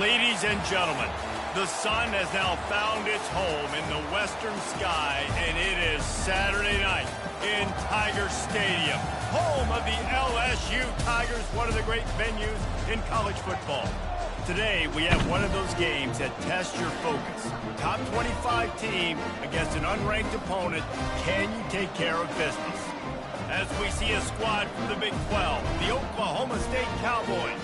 Ladies and gentlemen, the sun has now found its home in the western sky, and it is Saturday night in Tiger Stadium, home of the LSU Tigers, one of the great venues in college football. Today, we have one of those games that tests your focus. Top 25 team against an unranked opponent. Can you take care of business? As we see a squad from the Big 12, the Oklahoma State Cowboys,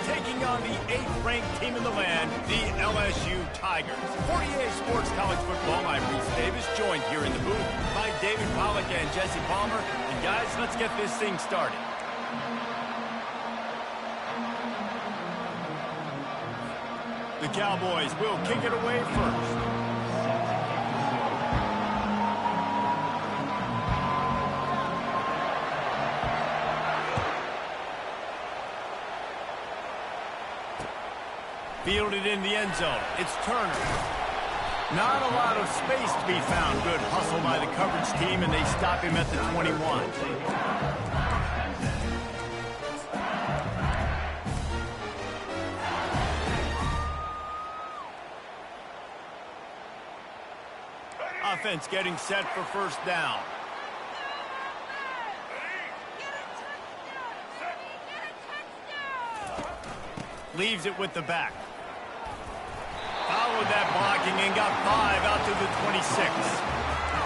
taking on the 8th-ranked team in the land, the LSU Tigers. 48 Sports College Football, I'm Reese Davis, joined here in the booth by David Pollack and Jesse Palmer. And guys, let's get this thing started. The Cowboys will kick it away first. Fielded in the end zone. It's Turner. Not a lot of space to be found. Good hustle by the coverage team, and they stop him at the 21. Offense getting set for first down. Leaves it with the back. Followed that blocking and got 5 out to the 26.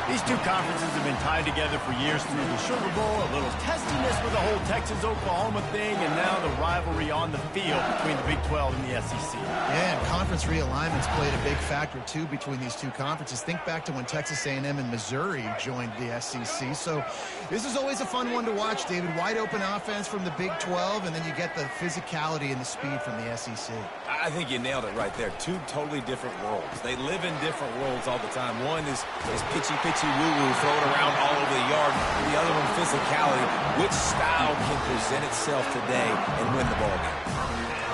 These two conferences have been tied together for years through the Sugar Bowl, a little testiness with the whole Texas-Oklahoma thing, and now the rivalry on the field between the Big 12 and the SEC. Yeah, and conference realignments played a big factor, too, between these two conferences. Think back to when Texas A&M and Missouri joined the SEC. So this is always a fun one to watch, David. Wide open offense from the Big 12, and then you get the physicality and the speed from the SEC. I think you nailed it right there. Two totally different worlds. They live in different worlds all the time. One is pitchy woo-woo, throw it around all over the yard. The other one, physicality. Which style can present itself today and win the ball game?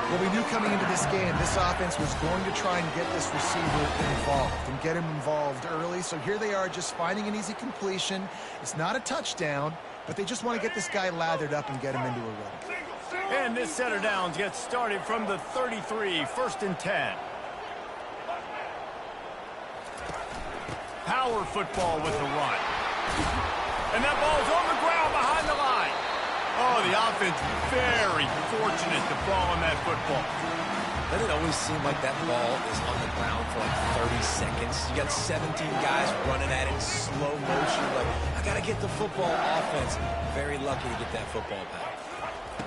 Well, we knew coming into this game, this offense was going to try and get this receiver involved and get him involved early. So here they are just finding an easy completion. It's not a touchdown, but they just want to get this guy lathered up and get him into a run. And this set of downs gets started from the 33, 1st and 10. Power football with the run. And that ball's on the ground behind the line. Oh, the offense very fortunate to fall on that football. Doesn't it always seem like that ball is on the ground for like 30 seconds? You got 17 guys running at it in slow motion. Like, I got to get the football offense. Very lucky to get that football back.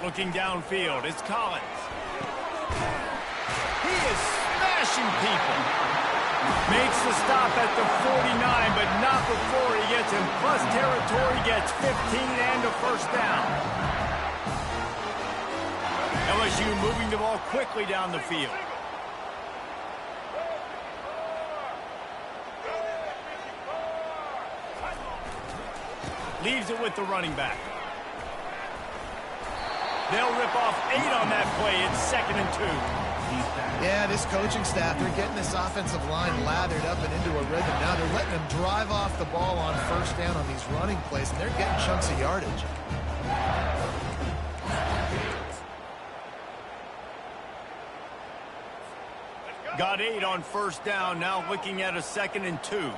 Looking downfield, it's Collins. He is smashing people. Makes the stop at the 49, but not before he gets in plus territory, gets 15 and a first down. LSU moving the ball quickly down the field. Leaves it with the running back. They'll rip off 8 on that play. It's 2nd and 2. Yeah, this coaching staff, they're getting this offensive line lathered up and into a rhythm. Now they're letting them drive off the ball on first down on these running plays, and they're getting chunks of yardage. Got 8 on first down, now looking at a 2nd and 2.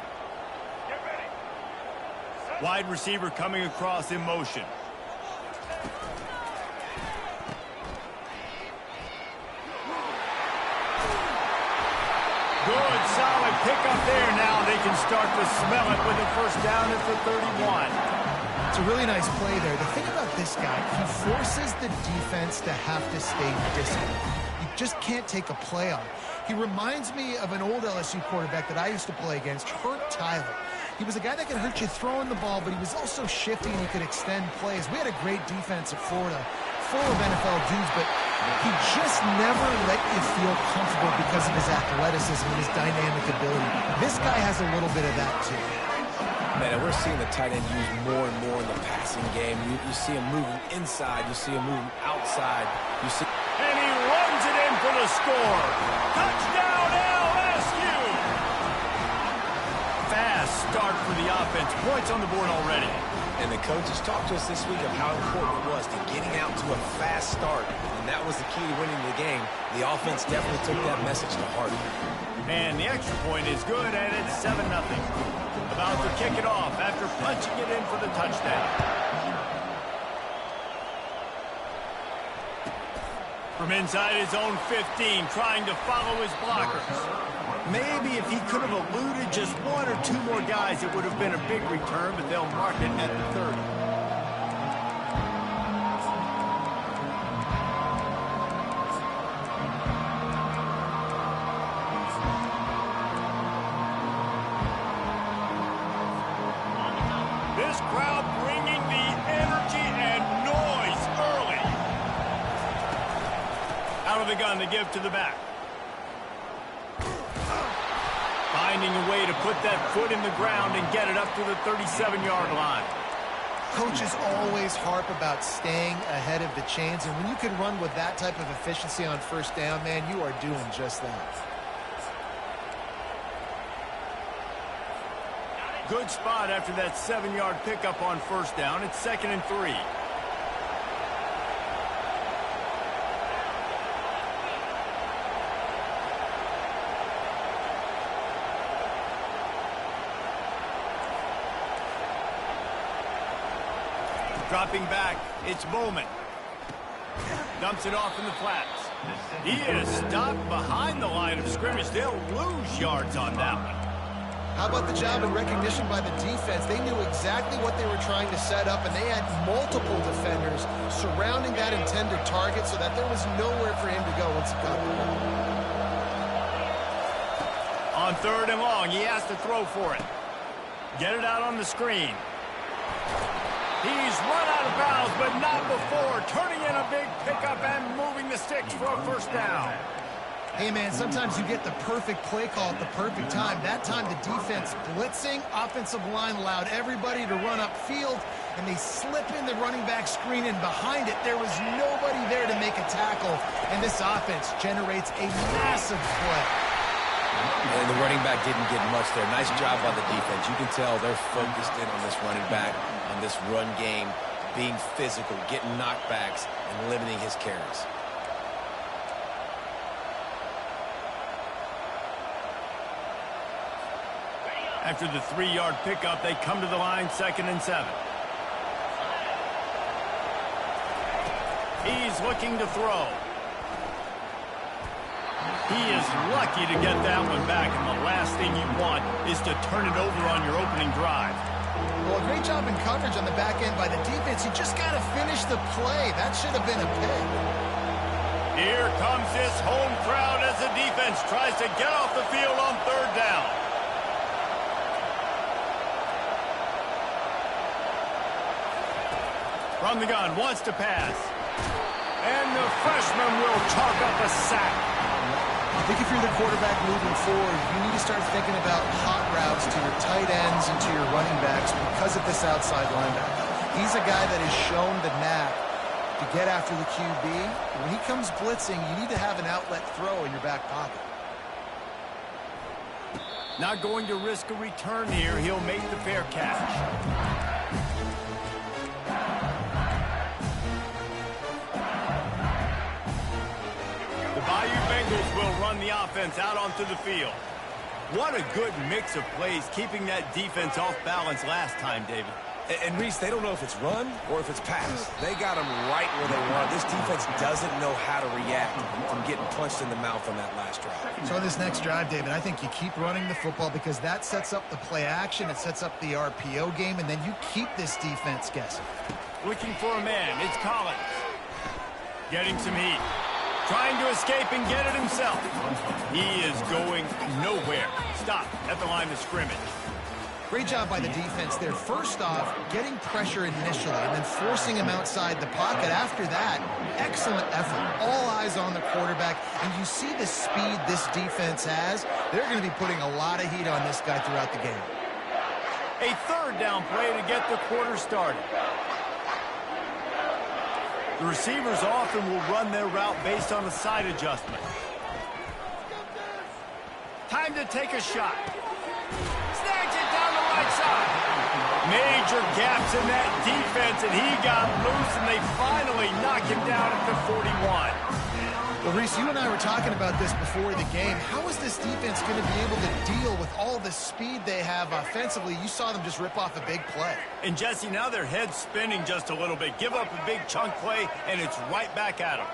Wide receiver coming across in motion. Good, solid pickup there. Now they can start to smell it with a first down at the 31. It's a really nice play there. The thing about this guy, he forces the defense to have to stay disciplined. You just can't take a play on. He reminds me of an old LSU quarterback that I used to play against, Herc Tyler. He was a guy that could hurt you throwing the ball, but he was also shifty and he could extend plays. We had a great defense at Florida, full of NFL dudes, but he just never let you feel comfortable because of his athleticism and his dynamic ability. This guy has a little bit of that, too. Man, we're seeing the tight end used more and more in the passing game. You see him moving inside. You see him moving outside. You see... And he runs it in for the score. Touchdown, LSU! Fast start for the offense. Points on the board already. And the coaches talked to us this week of how important it was to getting out to a fast start. And that was the key to winning the game. The offense definitely took that message to heart. And the extra point is good, and it's 7-0. About to kick it off after punching it in for the touchdown. From inside his own 15, trying to follow his blockers. Maybe if he could have eluded just one or two more guys, it would have been a big return, but they'll mark it at the 30. This crowd bringing the energy and noise early. Out of the gun to give to the back. Finding a way to put that foot in the ground and get it up to the 37-yard line. Coaches always harp about staying ahead of the chains, and when you can run with that type of efficiency on first down, man, you are doing just that. Good spot after that 7-yard pickup on first down. It's 2nd and 3. Dropping back, it's Bowman. Dumps it off in the flats. He is stopped behind the line of scrimmage. They'll lose yards on that one. How about the job and recognition by the defense? They knew exactly what they were trying to set up, and they had multiple defenders surrounding that intended target so that there was nowhere for him to go once he got there. On 3rd and long, he has to throw for it. Get it out on the screen. He's run out of bounds, but not before. Turning in a big pickup and moving the sticks for a first down. Hey, man, sometimes you get the perfect play call at the perfect time. That time the defense blitzing, offensive line allowed everybody to run upfield, and they slip in the running back screen, and behind it there was nobody there to make a tackle, and this offense generates a massive play. And the running back didn't get much there. Nice job by the defense. You can tell they're focused in on this running back, on this run game, being physical, getting knockbacks, and limiting his carries. After the 3-yard pickup, they come to the line, 2nd and 7. He's looking to throw. He is lucky to get that one back, and the last thing you want is to turn it over on your opening drive. Well, a great job in coverage on the back end by the defense. You just got to finish the play. That should have been a pick. Here comes this home crowd as the defense tries to get off the field on 3rd down. From the gun, wants to pass. And the freshman will chalk up a sack. I think if you're the quarterback moving forward, you need to start thinking about hot routes to your tight ends and to your running backs because of this outside linebacker. He's a guy that has shown the knack to get after the QB. When he comes blitzing, you need to have an outlet throw in your back pocket. Not going to risk a return here. He'll make the fair catch. Bayou Bengals will run the offense out onto the field. What a good mix of plays, keeping that defense off balance last time, David. And Reese, they don't know if it's run or if it's pass. They got them right where they want. This defense doesn't know how to react from getting punched in the mouth on that last drive. So this next drive, David, I think you keep running the football because that sets up the play action, it sets up the RPO game, and then you keep this defense guessing. Looking for a man, it's Collins. Getting some heat. Trying to escape and get it himself. He is going nowhere. Stop at the line of scrimmage. Great job by the defense there. First off, getting pressure initially and then forcing him outside the pocket. After that, excellent effort. All eyes on the quarterback. And you see the speed this defense has. They're going to be putting a lot of heat on this guy throughout the game. A 3rd down play to get the quarter started. The receivers often will run their route based on a side adjustment. Time to take a shot. Snags it down the right Major gaps in that defense, and he got loose, and they finally knock him down at the 41. Well, Reese, you and I were talking about this before the game. How is this defense going to be able to deal with all the speed they have offensively? You saw them just rip off a big play. And, Jesse, now their head's spinning just a little bit. Give up a big chunk play, and it's right back at them.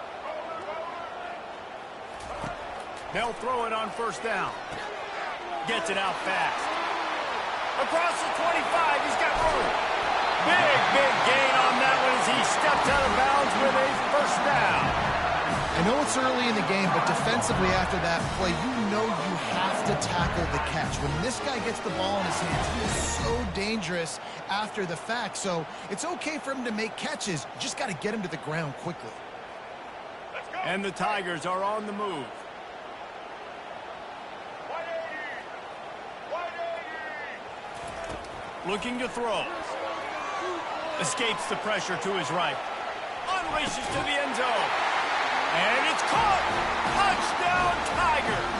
They'll throw it on first down. Gets it out fast. Across the 25, he's got room. Big gain on that one as he steps out of bounds with a first down. I know it's early in the game, but defensively after that play, you know you have to tackle the catch. When this guy gets the ball in his hands, he is so dangerous after the fact. So it's okay for him to make catches. You just got to get him to the ground quickly. And the Tigers are on the move. Looking to throw. Escapes the pressure to his right. Unleashes to the end zone. And it's caught. Touchdown, Tigers.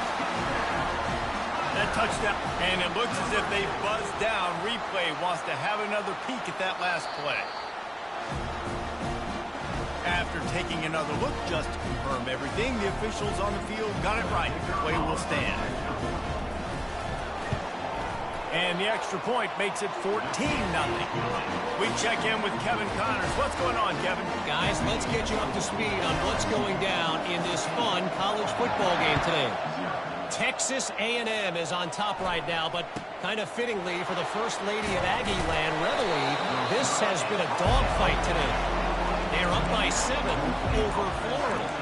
That touchdown. And it looks as if they buzzed down. Replay wants to have another peek at that last play. After taking another look just to confirm everything, the officials on the field got it right. The play will stand. And the extra point makes it 14-0. We check in with Kevin Connors. What's going on, Kevin? Guys, let's get you up to speed on what's going down in this fun college football game today. Texas A&M is on top right now, but kind of fittingly for the First Lady of Aggie Land, Reveille, this has been a dogfight today. They're up by 7 over Florida.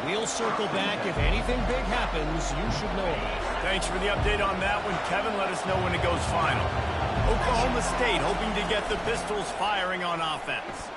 We'll circle back. If anything big happens, you should know about it. Thanks for the update on that one, Kevin. Let us know when it goes final. Oklahoma State hoping to get the Pistols firing on offense.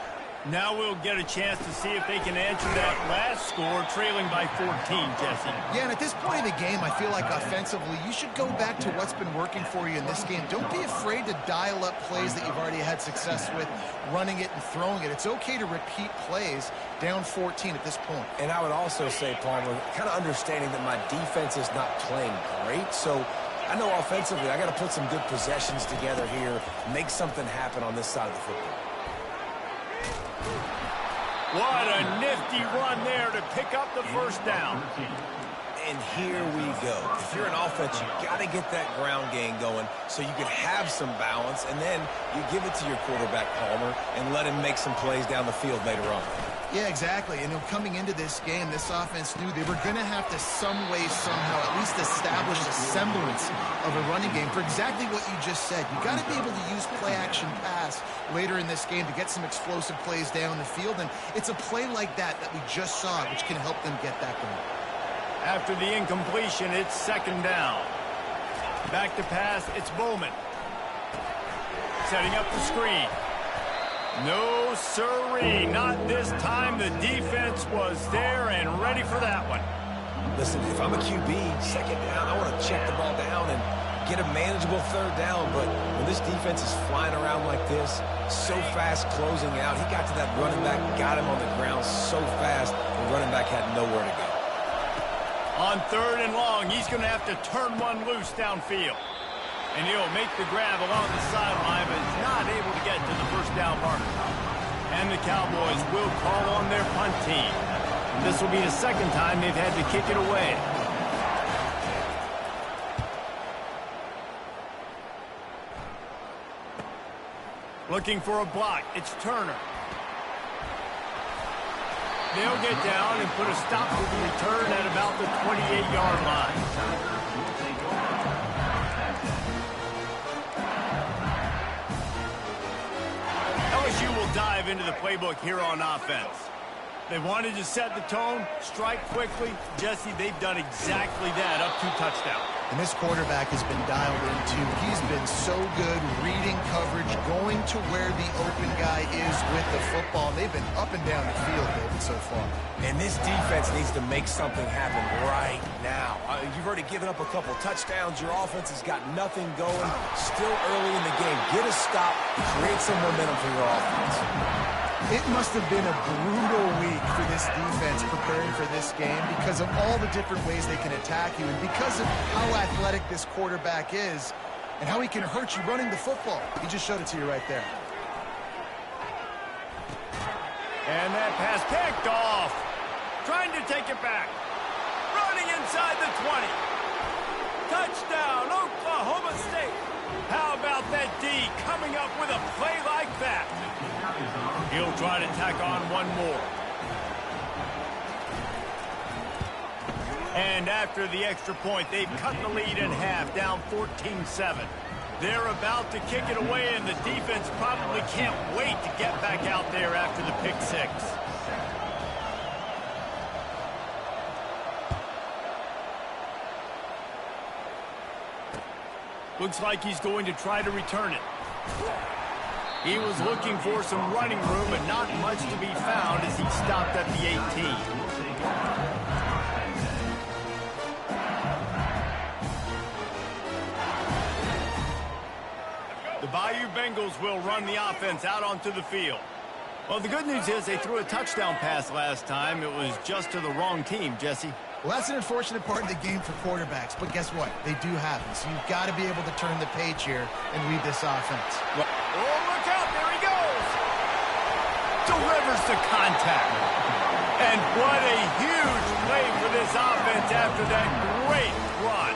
Now we'll get a chance to see if they can answer that last score, trailing by 14, Jesse. Yeah, and at this point in the game, I feel like offensively, you should go back to what's been working for you in this game. Don't be afraid to dial up plays that you've already had success with, running it and throwing it. It's okay to repeat plays down 14 at this point. And I would also say, Palmer, kind of understanding that my defense is not playing great, so I know offensively I got to put some good possessions together here, make something happen on this side of the football. What a nifty run there to pick up the first down. And here we go. If you're an offense, you got to get that ground game going so you can have some balance, and then you give it to your quarterback, Palmer, and let him make some plays down the field later on. Yeah, exactly. And coming into this game, this offense knew they were going to have to some way, somehow, at least establish a semblance of a running game for exactly what you just said. You got to be able to use play-action pass later in this game to get some explosive plays down the field. And it's a play like that we just saw, which can help them get that going. After the incompletion, it's second down. Back to pass, it's Bowman. Setting up the screen. No, sirree, not this time. The defense was there and ready for that one. Listen, if I'm a QB, second down, I want to check the ball down and get a manageable third down. But when this defense is flying around like this, so fast closing out, he got to that running back, got him on the ground so fast, the running back had nowhere to go. On third and long, he's going to have to turn one loose downfield. And he'll make the grab along the sideline, but is not able to get to the first down marker. And the Cowboys will call on their punt team. This will be the second time they've had to kick it away. Looking for a block. It's Turner. They'll get down and put a stop to the return at about the 28-yard line. LSU will dive into the playbook here on offense. They wanted to set the tone, strike quickly. Jesse, they've done exactly that, up to touchdown. And this quarterback has been dialed into. He's been so good reading coverage, going to where the open guy is with the football. They've been up and down the field, David, so far. And this defense needs to make something happen right now. You've already given up a couple touchdowns. Your offense has got nothing going. Still early in the game. Get a stop. Create some momentum for your offense. It must have been a brutal week for this defense preparing for this game because of all the different ways they can attack you and because of how athletic this quarterback is. and how he can hurt you running the football. He just showed it to you right there. And that pass picked off. Trying to take it back. Running inside the 20. Touchdown, Oklahoma State. How about that D coming up with a play like that? He'll try to tack on one more. And after the extra point, they've cut the lead in half, down 14-7. They're about to kick it away, and the defense probably can't wait to get back out there after the pick six. Looks like he's going to try to return it. He was looking for some running room, but not much to be found as he stopped at the 18. The Bayou Bengals will run the offense out onto the field. Well, the good news is they threw a touchdown pass last time. It was just to the wrong team, Jesse. Well, that's an unfortunate part of the game for quarterbacks, but guess what? They do happen, so you've got to be able to turn the page here and read this offense. Well, oh, look out, there he goes! Delivers the contact. And what a huge play for this offense after that great run.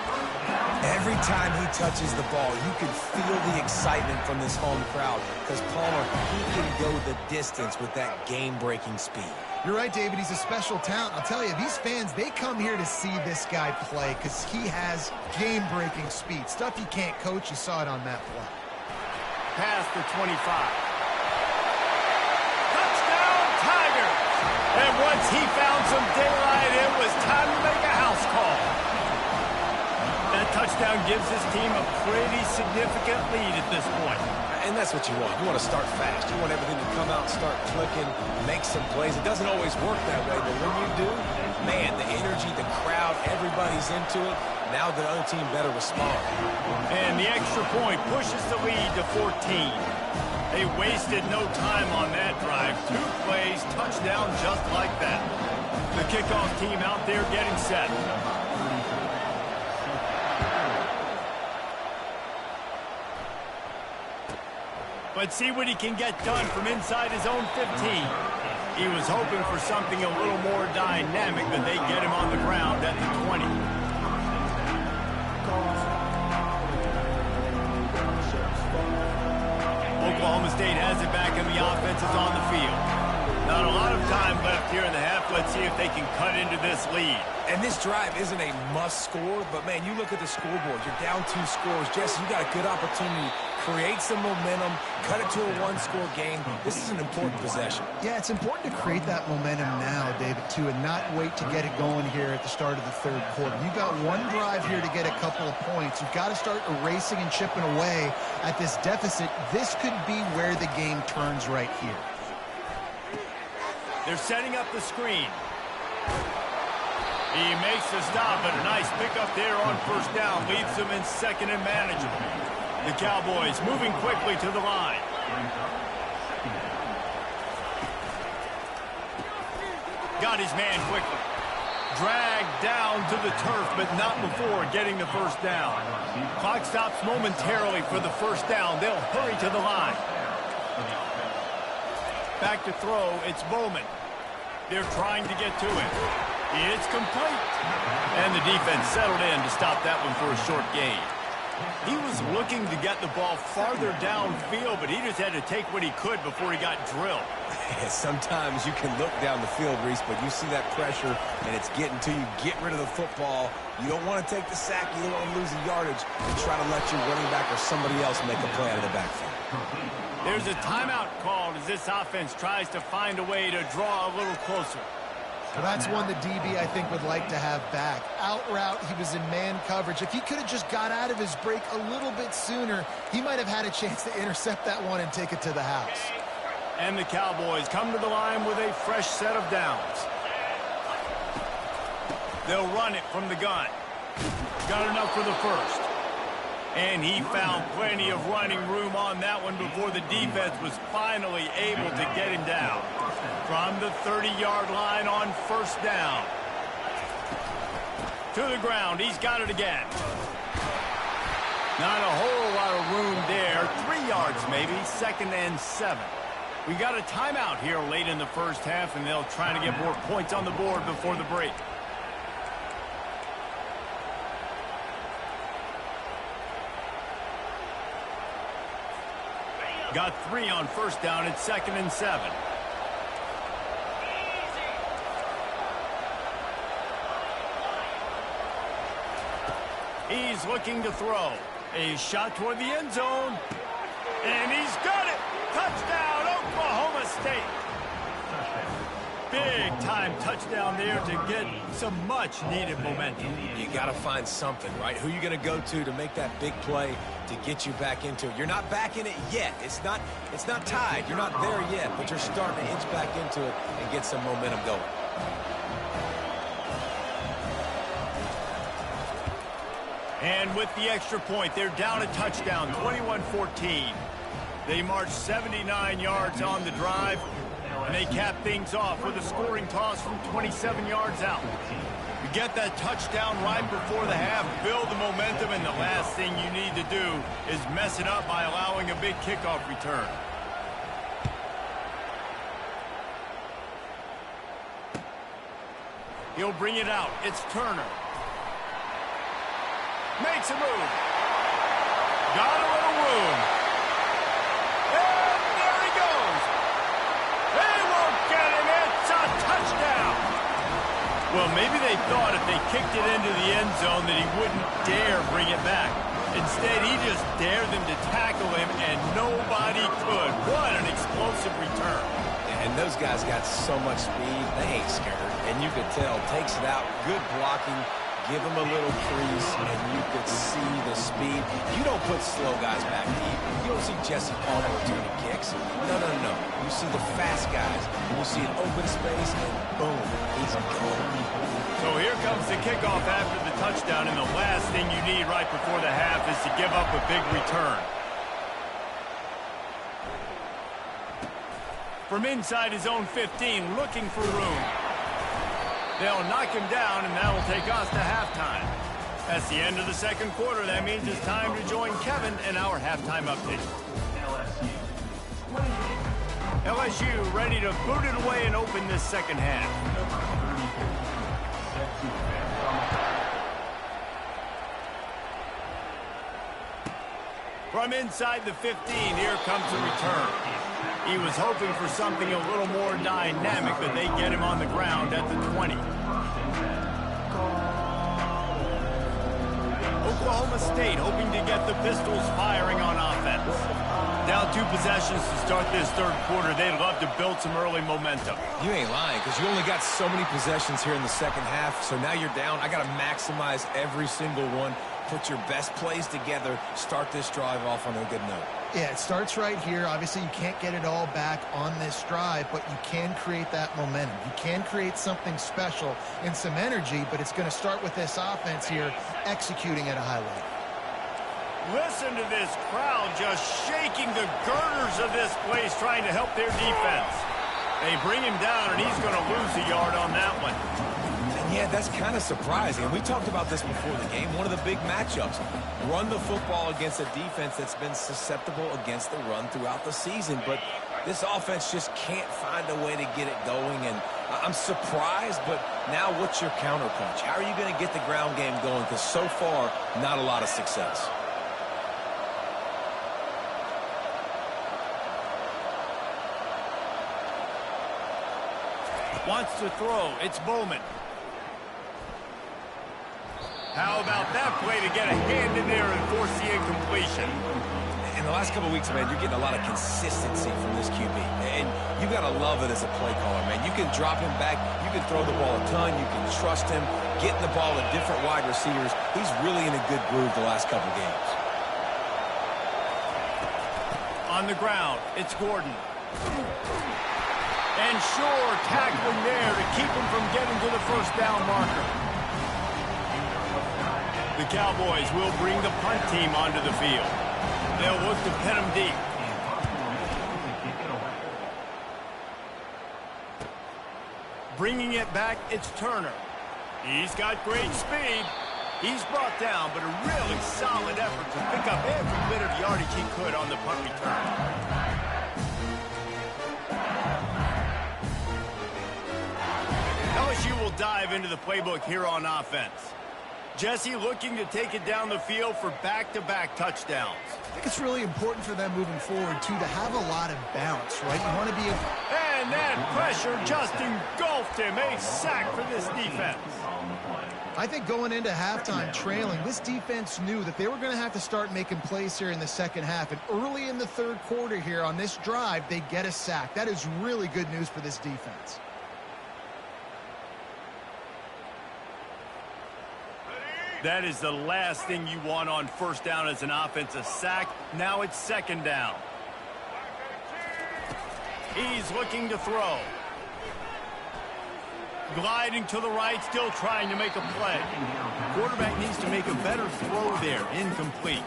Every time he touches the ball, you can feel the excitement from this home crowd because Palmer, he can go the distance with that game-breaking speed. You're right, David. He's a special talent. I'll tell you, these fans, they come here to see this guy play because he has game-breaking speed. Stuff you can't coach. You saw it on that play. Past the 25. Touchdown, Tigers! And once he found some daylight, it was time to make a house call. That touchdown gives his team a pretty significant lead at this point. And that's what you want. You want to start fast. You want everything to come out, start clicking, make some plays. It doesn't always work that way, but when you do, man, the energy, the crowd, everybody's into it. Now the other team better respond. And the extra point pushes the lead to 14. They wasted no time on that drive. 2 plays, touchdown just like that. The kickoff team out there getting set. But see what he can get done from inside his own 15. He was hoping for something a little more dynamic, but they get him on the ground at the 20. Oklahoma State has it back, and the offense is on the field. Not a lot of time left here in the half. Let's see if they can cut into this lead. And this drive isn't a must score, but, man, you look at the scoreboard. You're down 2 scores. Jesse, you got a good opportunity. Create some momentum. Cut it to a 1-score game. This is an important possession. Yeah, it's important to create that momentum now, David, too, and not wait to get it going here at the start of the 3rd quarter. You got one drive here to get a couple of points. You've got to start erasing and chipping away at this deficit. This could be where the game turns right here. They're setting up the screen. He makes the stop, but a nice pickup there on 1st down. Leaves them in 2nd and manageable. The Cowboys moving quickly to the line. Got his man quickly. Dragged down to the turf, but not before getting the 1st down. Clock stops momentarily for the 1st down. They'll hurry to the line. Back to throw, it's Bowman. They're trying to get to it. It's complete. And the defense settled in to stop that one for a short gain. He was looking to get the ball farther downfield, but he just had to take what he could before he got drilled. Sometimes you can look down the field, Reese, but you see that pressure, and it's getting to you. Get rid of the football. You don't want to take the sack. You don't want to lose the yardage. And try to let your running back or somebody else make a play out of the backfield. There's a timeout called as this offense tries to find a way to draw a little closer. Well, that's one the DB, I think, would like to have back. Out route, he was in man coverage. If he could have just got out of his break a little bit sooner, he might have had a chance to intercept that one and take it to the house. And the Cowboys come to the line with a fresh set of downs. They'll run it from the gun. Got enough for the 1st. And he found plenty of running room on that one before the defense was finally able to get him down. From the 30-yard line on 1st down. To the ground, he's got it again. Not a whole lot of room there. 3 yards maybe, 2nd and 7. We got a timeout here late in the first half, and they'll try to get more points on the board before the break. Got 3 on 1st down at 2nd and 7. He's looking to throw. A shot toward the end zone. And he's got it. Touchdown, Oklahoma State. Big-time touchdown there to get some much-needed momentum. You got to find something, right? Who are you going to go to make that big play to get you back into it? You're not back in it yet. It's not tied. You're not there yet, but you're starting to inch back into it and get some momentum going. And with the extra point, they're down a touchdown, 21-14. They marched 79 yards on the drive, and they cap things off with a scoring toss from 27 yards out. You get that touchdown right before the half, build the momentum, and the last thing you need to do is mess it up by allowing a big kickoff return. He'll bring it out. It's Turner. Makes a move. Got a little room. And there he goes. They won't get him. It's a touchdown. Well, maybe they thought if they kicked it into the end zone that he wouldn't dare bring it back. Instead, he just dared them to tackle him, and nobody could. What an explosive return. And those guys got so much speed, they ain't scared. And you could tell, takes it out, good blocking. Give him a little crease, and you could see the speed. You don't put slow guys back deep. You don't see Jesse Palmer returning kicks. No. You see the fast guys. You see an open space, and boom, he's gone. So here comes the kickoff after the touchdown, and the last thing you need right before the half is to give up a big return. From inside his own 15, looking for room. They'll knock him down, and that'll take us to halftime. That's the end of the second quarter. That means it's time to join Kevin in our halftime update. LSU ready to boot it away and open this second half. From inside the 15, here comes a return. He was hoping for something a little more dynamic, but they get him on the ground at the 20. Oklahoma State hoping to get the Pistols firing on offense. Down 2 possessions to start this third quarter. They'd love to build some early momentum. You ain't lying, because you only got so many possessions here in the second half, so now you're down. I got to maximize every single one. Put your best plays together. Start this drive off on a good note. Yeah, it starts right here. Obviously, you can't get it all back on this drive, but you can create that momentum. You can create something special and some energy, but it's going to start with this offense here executing at a high level. Listen to this crowd just shaking the girders of this place trying to help their defense. They bring him down, and he's going to lose a yard on that one. Yeah, that's kind of surprising. We talked about this before the game. One of the big matchups. Run the football against a defense that's been susceptible against the run throughout the season. But this offense just can't find a way to get it going. And I'm surprised, but now what's your counterpunch? How are you going to get the ground game going? Because so far, not a lot of success. Wants to throw. It's Bowman. How about that play to get a hand in there and force the incompletion? In the last couple of weeks, man, you're getting a lot of consistency from this QB. And you got to love it as a play caller, man. You can drop him back. You can throw the ball a ton. You can trust him. Getting the ball to different wide receivers. He's really in a good groove the last couple games. On the ground, it's Gordon. And sure, tackling there to keep him from getting to the first down marker. The Cowboys will bring the punt team onto the field. They'll look to pin him deep. Bringing it back, it's Turner. He's got great speed. He's brought down, but a really solid effort to pick up every bit of yardage he could on the punt return. LSU will dive into the playbook here on offense. Jesse looking to take it down the field for back-to-back touchdowns. I think it's really important for them moving forward, too, to have a lot of bounce, right? You want to be a... And that pressure just engulfed him. A sack for this defense. I think going into halftime trailing, this defense knew that they were going to have to start making plays here in the second half. And early in the third quarter here on this drive, they get a sack. That is really good news for this defense. That is the last thing you want on first down as an offensive sack. Now it's second down. He's looking to throw. Gliding to the right, still trying to make a play. Quarterback needs to make a better throw there. Incomplete.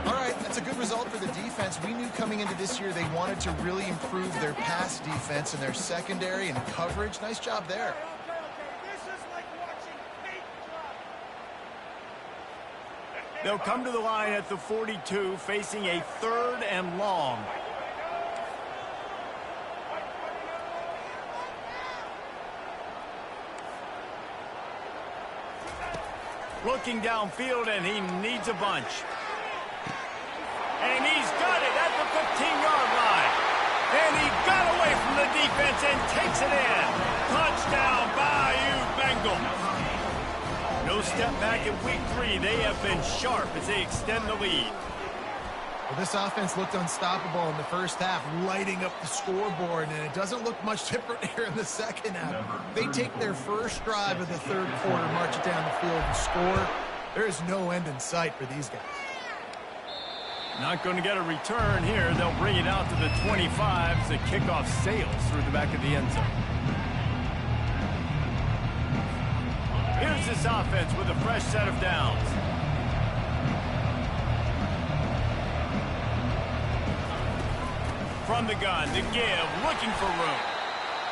All right, that's a good result for the defense. We knew coming into this year they wanted to really improve their pass defense and their secondary and coverage. Nice job there. They'll come to the line at the 42, facing a 3rd and long. Looking downfield, and he needs a bunch. And he's got it at the 15-yard line. And he got away from the defense and takes it in. Touchdown, Bayou Bengals. No step back in week 3. They have been sharp as they extend the lead. Well, this offense looked unstoppable in the first half, lighting up the scoreboard, and it doesn't look much different here in the second half. They take their first drive of the third quarter, march it down the field, and score. There is no end in sight for these guys. Not going to get a return here. They'll bring it out to the 25 as the kickoff sails through the back of the end zone. Here's this offense with a fresh set of downs. From the gun, the give, looking for room.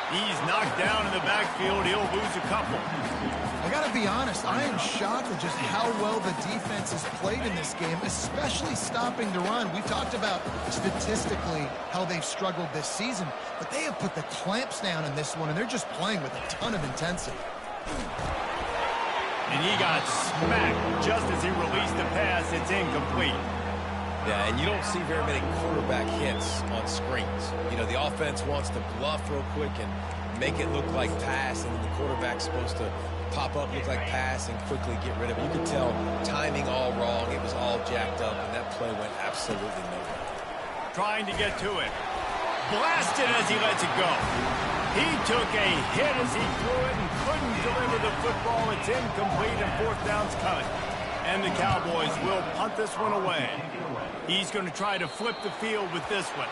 He's knocked down in the backfield. He'll lose a couple. I got to be honest, I am shocked at just how well the defense has played in this game, especially stopping the run. We've talked about statistically how they've struggled this season, but they have put the clamps down in this one, and they're just playing with a ton of intensity. And he got smacked just as he released the pass. It's incomplete. Yeah, and you don't see very many quarterback hits on screens. You know, the offense wants to bluff real quick and make it look like pass, and then the quarterback's supposed to pop up, look like pass, and quickly get rid of it. You could tell timing all wrong. It was all jacked up, and that play went absolutely nowhere. Trying to get to it. Blasted as he lets it go. He took a hit as he threw it and couldn't deliver the football. It's incomplete, and fourth down's coming. And the Cowboys will punt this one away. He's going to try to flip the field with this one.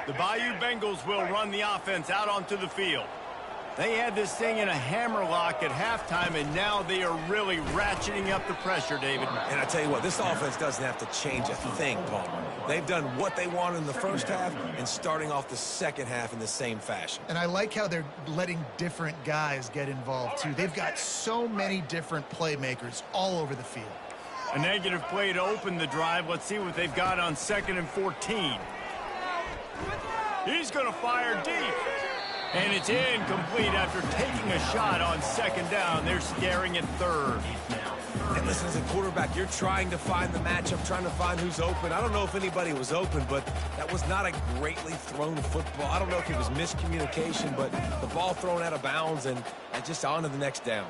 The Bayou Bengals will run the offense out onto the field. They had this thing in a hammerlock at halftime, and now they are really ratcheting up the pressure, David. And I tell you what, this offense doesn't have to change a thing, Paul. They've done what they wanted in the first half and starting off the second half in the same fashion. And I like how they're letting different guys get involved, too. They've got so many different playmakers all over the field. A negative play to open the drive. Let's see what they've got on 2nd and 14. He's going to fire deep. And it's incomplete after taking a shot on 2nd down. They're staring at 3rd. And listen, as a quarterback, you're trying to find the matchup, trying to find who's open. I don't know if anybody was open, but that was not a greatly thrown football. I don't know if it was miscommunication, but the ball thrown out of bounds and just on to the next down.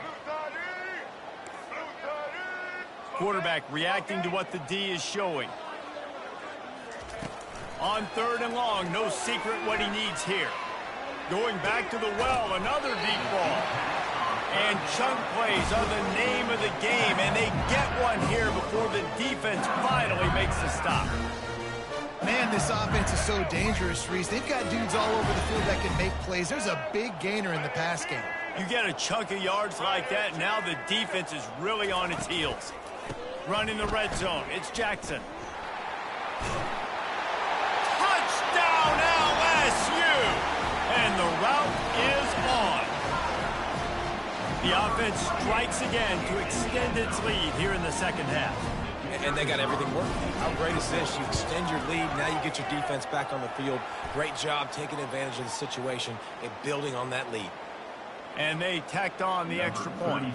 Quarterback reacting to what the D is showing. On 3rd and long, no secret what he needs here. Going back to the well, another deep ball. And chunk plays are the name of the game, and they get one here before the defense finally makes the stop. Man, this offense is so dangerous, Reese. They've got dudes all over the field that can make plays. There's a big gainer in the pass game. You get a chunk of yards like that, now the defense is really on its heels. Running the red zone, it's Jackson. Touchdown LSU! And the route is on. The offense strikes again to extend its lead here in the second half. And they got everything working. How great is this? You extend your lead, now you get your defense back on the field. Great job taking advantage of the situation and building on that lead. And they tacked on the extra point.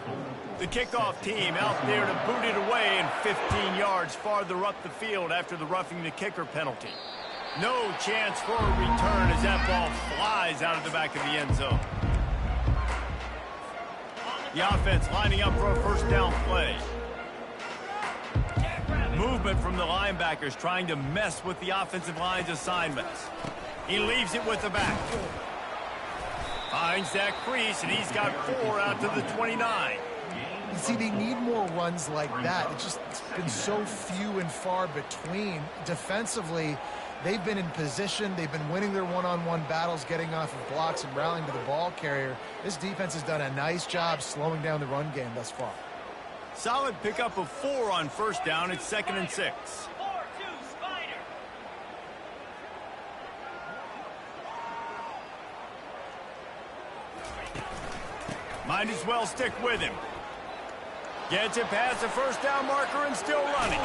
The kickoff team out there to boot it away and 15 yards farther up the field after the roughing the kicker penalty. No chance for a return as that ball flies out of the back of the end zone. The offense lining up for a first down play. Movement from the linebackers trying to mess with the offensive line's assignments. He leaves it with the back. Finds that crease, and he's got 4 out to the 29. You see, they need more runs like that. It's been so few and far between. Defensively, they've been in position. They've been winning their one-on-one battles, getting off of blocks and rallying to the ball carrier. This defense has done a nice job slowing down the run game thus far. Solid pickup of 4 on first down. It's 2nd and 6. Might as well stick with him. Gets it past the first down marker and still running.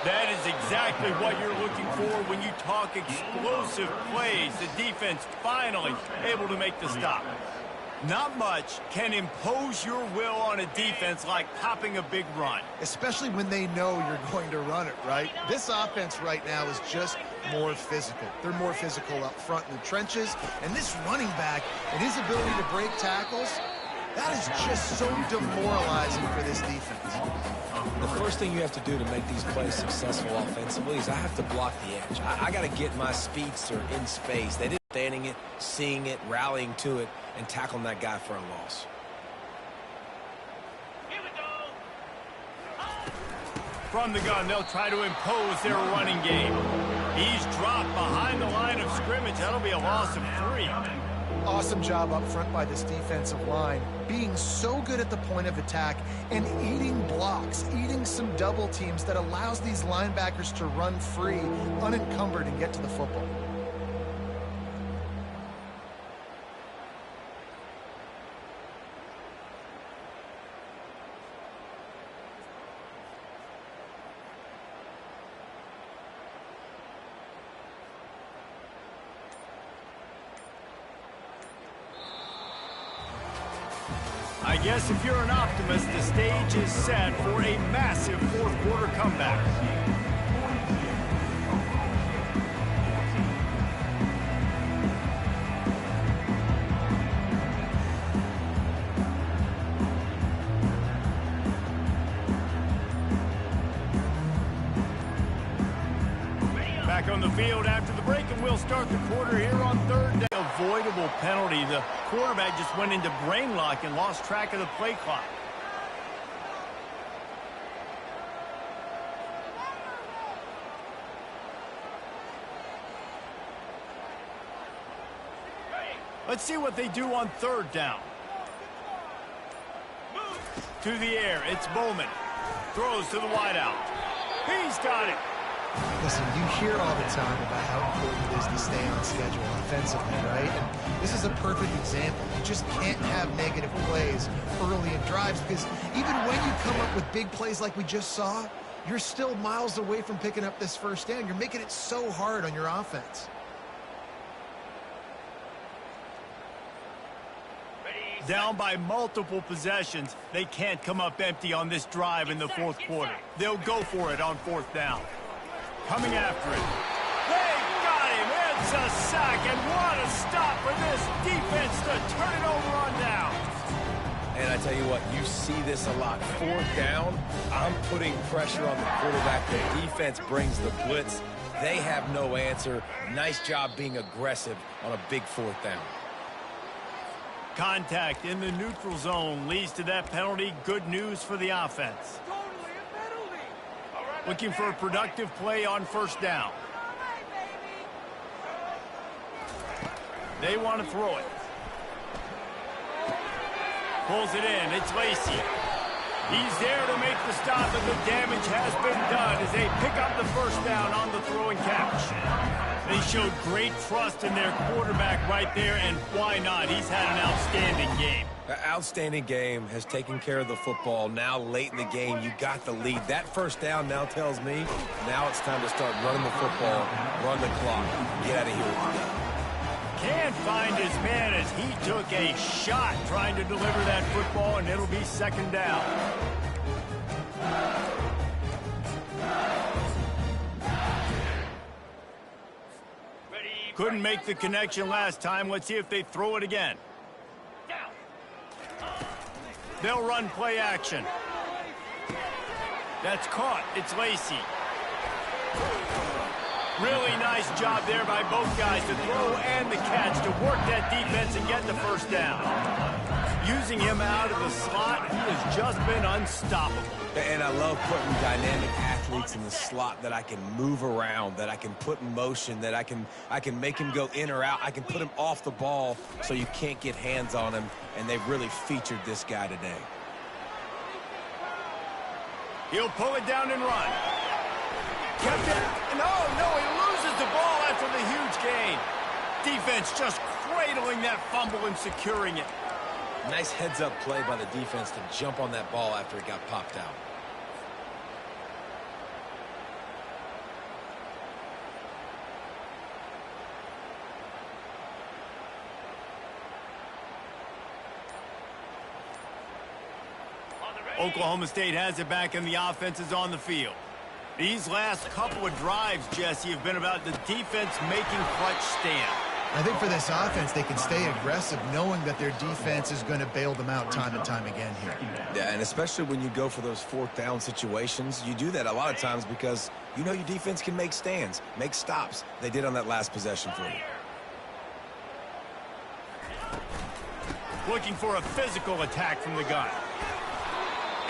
That is exactly what you're looking for when you talk explosive plays. The defense finally able to make the stop. Not much can impose your will on a defense like popping a big run. Especially when they know you're going to run it, right? This offense right now is just more physical. They're more physical up front in the trenches. And this running back and his ability to break tackles, that is just so demoralizing for this defense. The first thing you have to do to make these plays successful offensively is I have to block the edge. I got to get my speedster in space. They didn't understanding it, seeing it, rallying to it, and tackling that guy for a loss. From the gun, they'll try to impose their running game. He's dropped behind the line of scrimmage. That'll be a loss of 3. Awesome job up front by this defensive line, being so good at the point of attack and eating blocks, eating some double teams that allows these linebackers to run free, unencumbered, and get to the football. I guess if you're an optimist, the stage is set for a massive fourth quarter comeback. Back on the field after the break, and we'll start the quarter here on third down. Avoidable penalty. The quarterback just went into brain lock and lost track of the play clock. Let's see what they do on third down. To the air, it's Bowman. Throws to the wideout. He's got it. Listen, you hear all the time about how important it is to stay on schedule offensively, right? And this is a perfect example. You just can't have negative plays early in drives because even when you come up with big plays like we just saw, you're still miles away from picking up this first down. You're making it so hard on your offense. Down by multiple possessions, they can't come up empty on this drive in the fourth quarter. They'll go for it on fourth down. Coming after it. They got him. It's a sack, and what a stop for this defense to turn it over on down. And I tell you what, you see this a lot. Fourth down, I'm putting pressure on the quarterback. The defense brings the blitz. They have no answer. Nice job being aggressive on a big fourth down. Contact in the neutral zone leads to that penalty. Good news for the offense. Looking for a productive play on first down. They want to throw it. Pulls it in. It's Lacey. He's there to make the stop, and the damage has been done as they pick up the first down on the throwing catch. They showed great trust in their quarterback right there, and why not? He's had an outstanding game. An outstanding game, has taken care of the football. Now late in the game, you got the lead. That first down now tells me now it's time to start running the football, run the clock, get out of here with the gun. Can't find his man as he took a shot trying to deliver that football, and it'll be second down. Couldn't make the connection last time. Let's see if they throw it again. They'll run play action. That's caught. It's Lacey. Really nice job there by both guys to throw and the catch to work that defense and get the first down. Using him out of the slot, he has just been unstoppable. And I love putting dynamic athletes in the slot that I can move around, that I can put in motion, that I can make him go in or out. I can put him off the ball so you can't get hands on him, and they've really featured this guy today. He'll pull it down and run. Kept it. No, he loses the ball after the huge gain. Defense just cradling that fumble and securing it. Nice heads-up play by the defense to jump on that ball after it got popped out. Oklahoma State has it back, and the offense is on the field. These last couple of drives, Jesse, have been about the defense making clutch stand. I think for this offense, they can stay aggressive knowing that their defense is going to bail them out time and time again here. Yeah, and especially when you go for those fourth down situations, you do that a lot of times because you know your defense can make stands, make stops. They did on that last possession for you. Looking for a physical attack from the gun.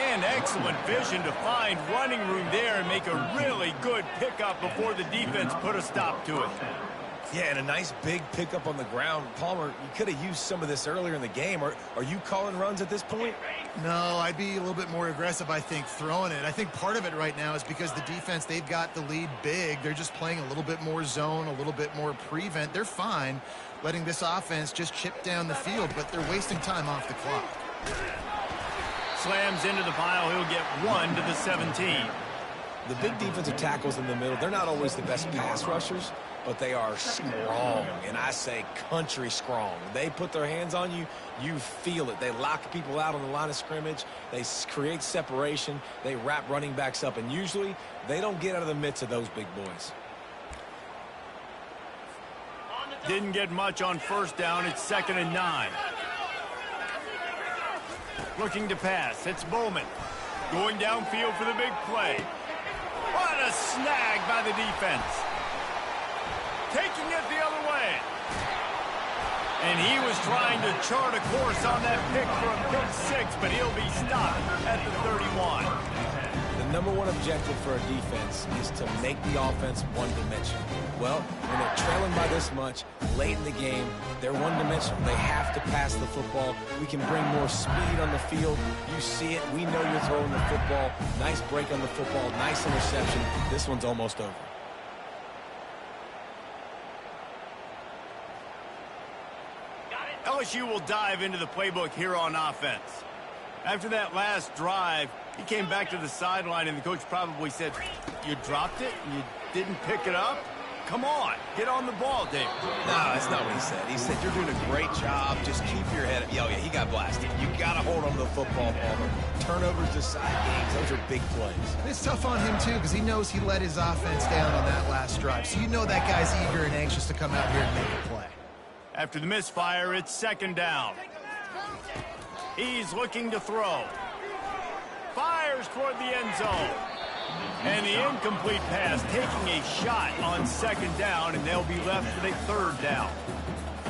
And excellent vision to find running room there and make a really good pickup before the defense put a stop to it. Yeah, and a nice big pickup on the ground. Palmer, you could have used some of this earlier in the game. Are you calling runs at this point? No, I'd be a little bit more aggressive, I think, throwing it. I think part of it right now is because the defense, they've got the lead big. They're just playing a little bit more zone, a little bit more prevent. They're fine letting this offense just chip down the field, but they're wasting time off the clock. Slams into the pile. He'll get 1 to the 17. The big defensive tackles in the middle, they're not always the best pass rushers, but they are strong, and I say country strong. They put their hands on you, you feel it. They lock people out on the line of scrimmage. They create separation. They wrap running backs up, and usually they don't get out of the midst of those big boys. Didn't get much on first down. It's 2nd and 9. Looking to pass. It's Bowman. Going downfield for the big play. What a snag by the defense. Taking it the other way. And he was trying to chart a course on that pick for a pick 6, but he'll be stopped at the 31. The #1 objective for a defense is to make the offense one-dimensional. Well, when they're trailing by this much, late in the game, they're one-dimensional. They have to pass the football. We can bring more speed on the field. You see it. We know you're throwing the football. Nice break on the football. Nice interception. This one's almost over. LSU will dive into the playbook here on offense. After that last drive, he came back to the sideline, and the coach probably said, "You dropped it? You didn't pick it up? Come on, get on the ball, Dave." No, that's not what he said. He said, "You're doing a great job. Just keep your head up." Oh, yeah, he got blasted. You got to hold on to the football, Palmer. Turnovers decide games. Those are big plays. And it's tough on him, too, because he knows he let his offense down on that last drive. So you know that guy's eager and anxious to come out here and make a play. After the misfire, it's 2nd down. He's looking to throw. Fires toward the end zone. And the incomplete pass taking a shot on 2nd down, and they'll be left with a 3rd down.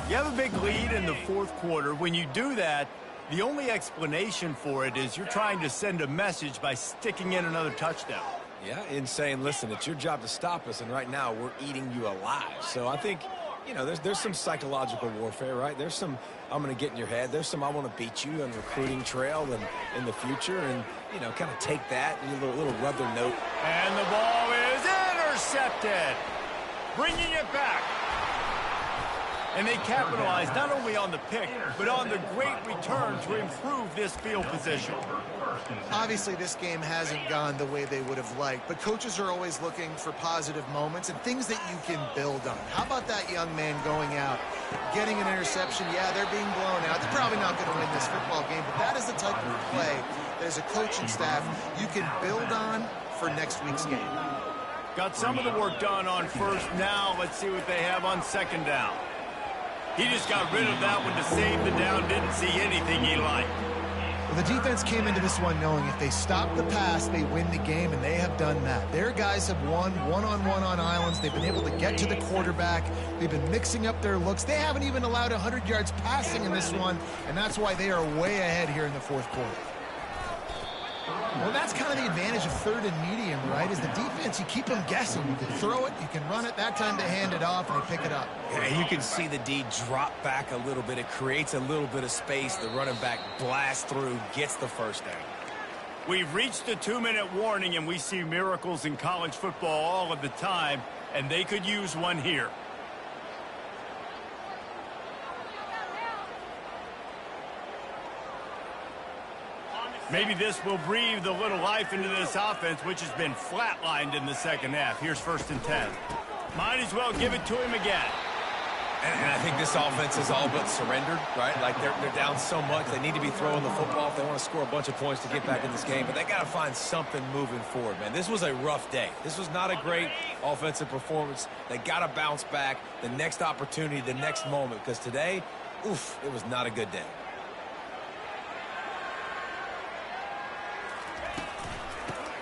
You have a big lead in the 4th quarter. When you do that, the only explanation for it is you're trying to send a message by sticking in another touchdown. Yeah, in saying, listen, it's your job to stop us, and right now we're eating you alive. So I think you know, there's some psychological warfare, right? There's some, I'm going to get in your head. There's some, I want to beat you on the recruiting trail and in the future. And, you know, kind of take that, a little rubber note. And the ball is intercepted. Bringing it back. And they capitalize not only on the pick, but on the great return to improve this field position. Obviously, this game hasn't gone the way they would have liked, but coaches are always looking for positive moments and things that you can build on. How about that young man going out, getting an interception? Yeah, they're being blown out. They're probably not going to win this football game, but that is the type of play that as a coaching staff you can build on for next week's game. Got some of the work done on first. Now let's see what they have on second down. He just got rid of that one to save the down. Didn't see anything he liked. Well, the defense came into this one knowing if they stop the pass, they win the game, and they have done that. Their guys have won one-on-one on islands. They've been able to get to the quarterback. They've been mixing up their looks. They haven't even allowed 100 yards passing in this one, and that's why they are way ahead here in the fourth quarter. Well, that's kind of the advantage of third and medium, right? Is the defense, you keep them guessing. You can throw it, you can run it. That time they hand it off, and they pick it up. Yeah, you can see the D drop back a little bit. It creates a little bit of space. The running back blasts through, gets the first down. We've reached the 2-minute warning, and we see miracles in college football all of the time, and they could use one here. Maybe this will breathe a little life into this offense, which has been flatlined in the second half. Here's 1st and 10. Might as well give it to him again. And I think this offense is all but surrendered, right? Like they're down so much. They need to be throwing the football if they want to score a bunch of points to get back in this game. But they got to find something moving forward, man. This was a rough day. This was not a great offensive performance. They got to bounce back the next opportunity, the next moment. Because today, oof, it was not a good day.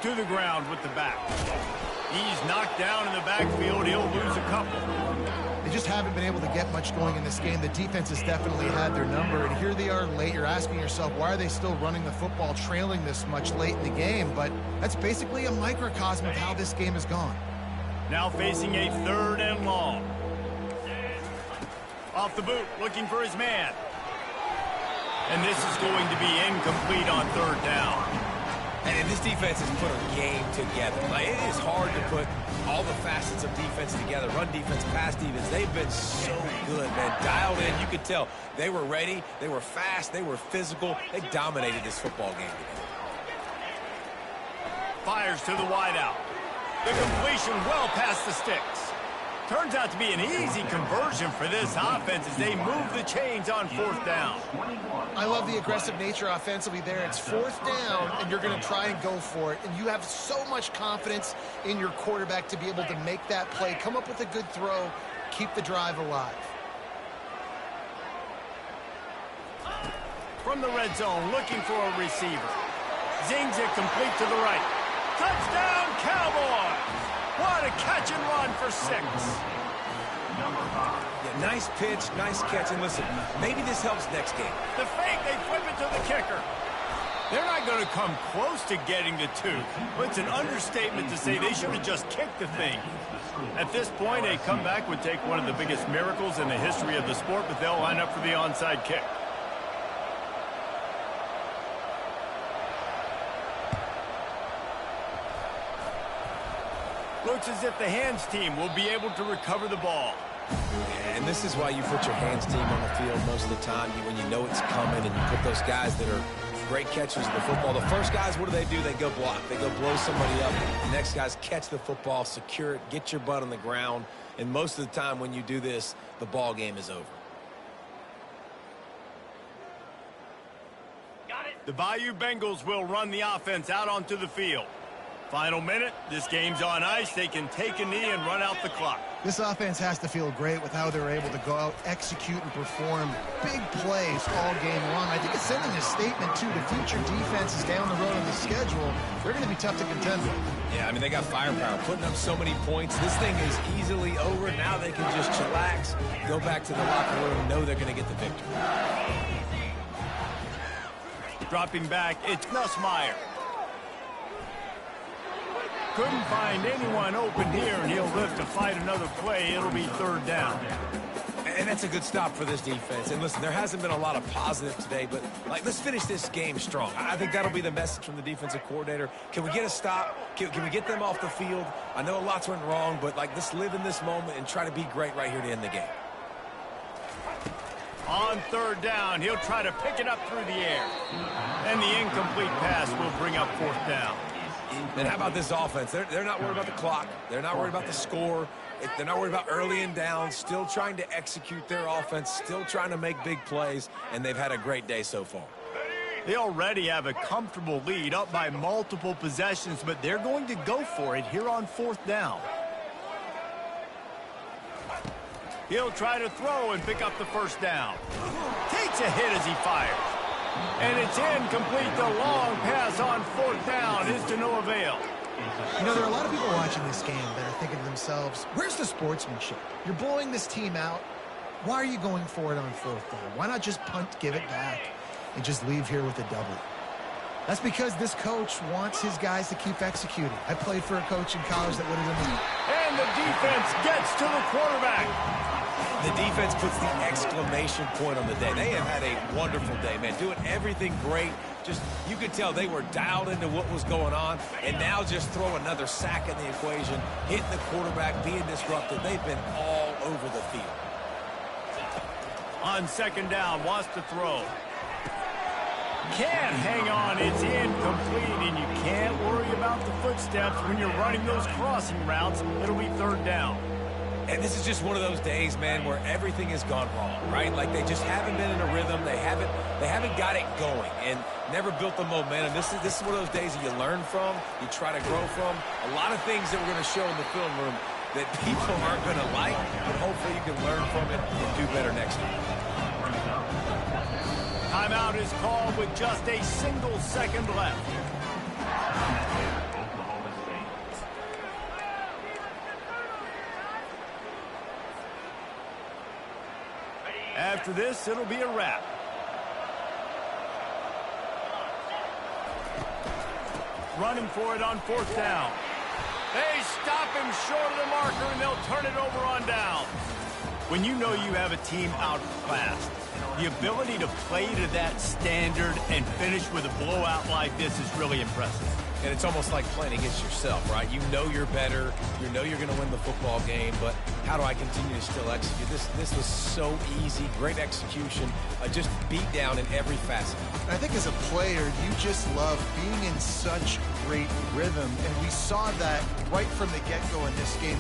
To the ground with the back. He's knocked down in the backfield. He'll lose a couple. They just haven't been able to get much going in this game. The defense has definitely had their number, and here they are late. You're asking yourself, why are they still running the football, trailing this much late in the game? But that's basically a microcosm of how this game has gone. Now facing a 3rd and long. Off the boot, looking for his man. And this is going to be incomplete on 3rd down. And this defense has put a game together. Like, it is hard to put all the facets of defense together. Run defense, pass defense. They've been so good, man. Dialed in. You could tell they were ready. They were fast. They were physical. They dominated this football game today. Fires to the wideout. The completion well past the sticks. Turns out to be an easy conversion for this offense as they move the chains on 4th down. I love the aggressive nature offensively there. It's 4th down, and you're going to try and go for it. And you have so much confidence in your quarterback to be able to make that play, come up with a good throw, keep the drive alive. From the red zone, looking for a receiver. Zings it complete to the right. Touchdown, Cowboys! What a catch and run for 6. Yeah, nice pitch, nice catch. And listen, maybe this helps next game. The fake, they flip it to the kicker. They're not going to come close to getting the 2. But it's an understatement to say they should have just kicked the thing. At this point, a comeback would take one of the biggest miracles in the history of the sport, but they'll line up for the onside kick. Looks as if the hands team will be able to recover the ball. And this is why you put your hands team on the field most of the time. When you know it's coming and you put those guys that are great catchers of the football. The first guys, what do? They go block. They go blow somebody up. The next guys catch the football, secure it, get your butt on the ground. And most of the time when you do this, the ball game is over. The Bayou Bengals will run the offense out onto the field. Final minute, this game's on ice. They can take a knee and run out the clock. This offense has to feel great with how they're able to go out, execute, and perform big plays all game long. I think it's sending a statement, too, to future defenses down the road on the schedule. They're going to be tough to contend with. Yeah, I mean, they got firepower, putting up so many points. This thing is easily over. Now they can just chillax, go back to the locker room, know they're going to get the victory. Dropping back, it's Nussmeier. couldn't find anyone open here, and he'll live to fight another play. It'll be third down. And that's a good stop for this defense. And listen, there hasn't been a lot of positive today, but let's finish this game strong. I think that'll be the message from the defensive coordinator. Can we get a stop? Can we get them off the field? I know a lot's went wrong, but let's live in this moment and try to be great right here to end the game. On third down, he'll try to pick it up through the air. And the incomplete pass will bring up fourth down. And how about this offense? They're not worried about the clock. They're not worried about the score. They're not worried about early and down. Still trying to execute their offense. Still trying to make big plays. And they've had a great day so far. They already have a comfortable lead up by multiple possessions, but they're going to go for it here on fourth down. He'll try to throw and pick up the first down. Takes a hit as he fires. And it's incomplete. The long pass on fourth down is to no avail. You know, there are a lot of people watching this game that are thinking to themselves, where's the sportsmanship? You're blowing this team out. Why are you going for it on fourth down? Why not just punt, give it back, and just leave here with a W? That's because this coach wants his guys to keep executing. I played for a coach in college that would have done that. And the defense gets to the quarterback. The defense puts the exclamation point on the day. They have had a wonderful day, man. Doing everything great. Just, you could tell they were dialed into what was going on. And now just throw another sack in the equation, hitting the quarterback, being disrupted. They've been all over the field. On second down, wants to throw. Can't hang on, it's incomplete, and you can't worry about the footsteps when you're running those crossing routes. It'll be third down. And this is just one of those days, man, where everything has gone wrong, right? Like they just haven't been in a rhythm. They haven't got it going and never built the momentum. This is one of those days that you learn from, you try to grow from. A lot of things that we're going to show in the film room that people aren't going to like, but hopefully you can learn from it and do better next time. Timeout is called with just a single second left. After this, it'll be a wrap. Running for it on fourth down. They stop him short of the marker, and they'll turn it over on down. When you know you have a team outclassed, the ability to play to that standard and finish with a blowout like this is really impressive. And it's almost like playing against yourself, right? You know you're better. You know you're going to win the football game, but how do I continue to still execute? This was so easy, great execution, just beat down in every facet. I think as a player, you just love being in such great rhythm, and we saw that right from the get-go in this game.